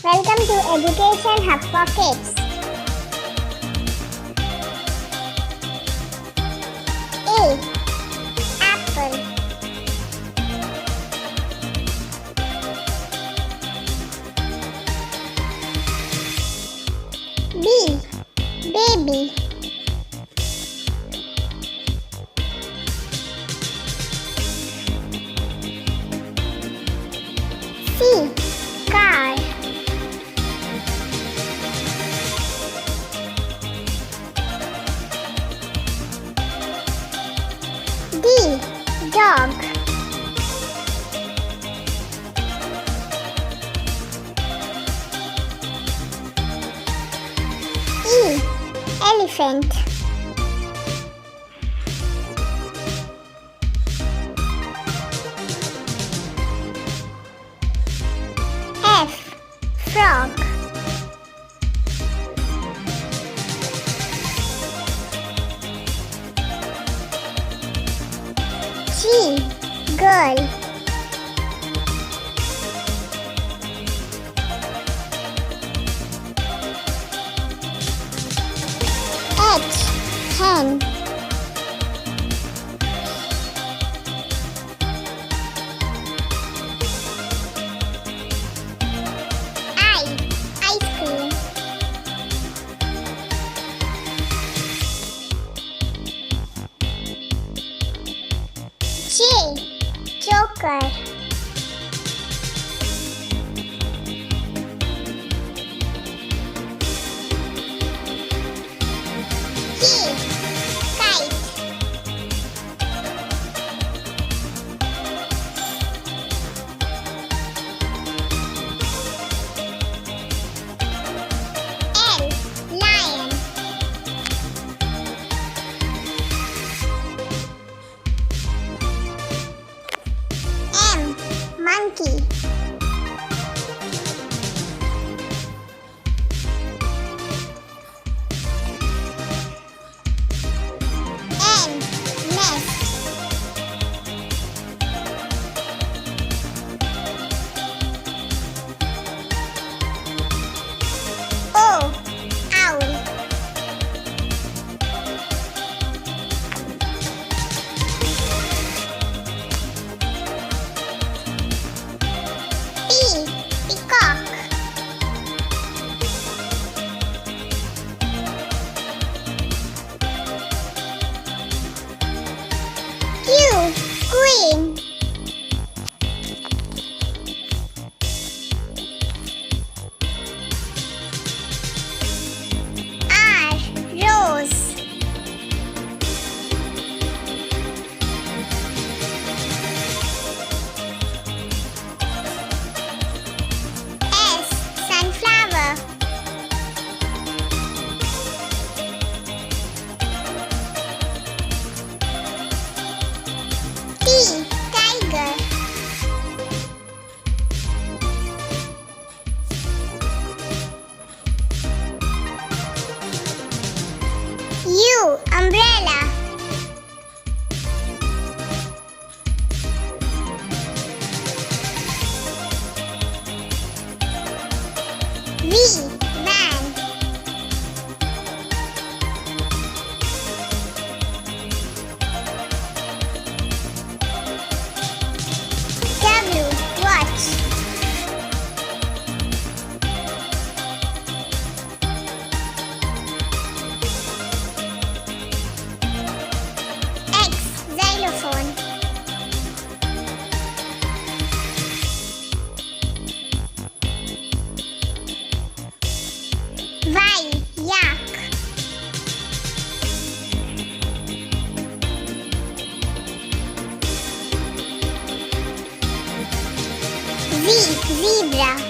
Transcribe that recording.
Welcome to Education Hub for Kids. A. Apple. B. Baby. C. Car. D. Dog. E. Elephant. F. Frog. G. Girl. H. Hen. I. Ice cream. J. Joker. K. Kite. L. Lion. M. Monkey. N. Nest. O. Owl. P. Peacock. Q. Queen. R. Rose. S. Sunflower. T. Tiger. U. Umbrella. V. Van. W. Watch. X. Xylophone. Y. Yak. Z. Zebra.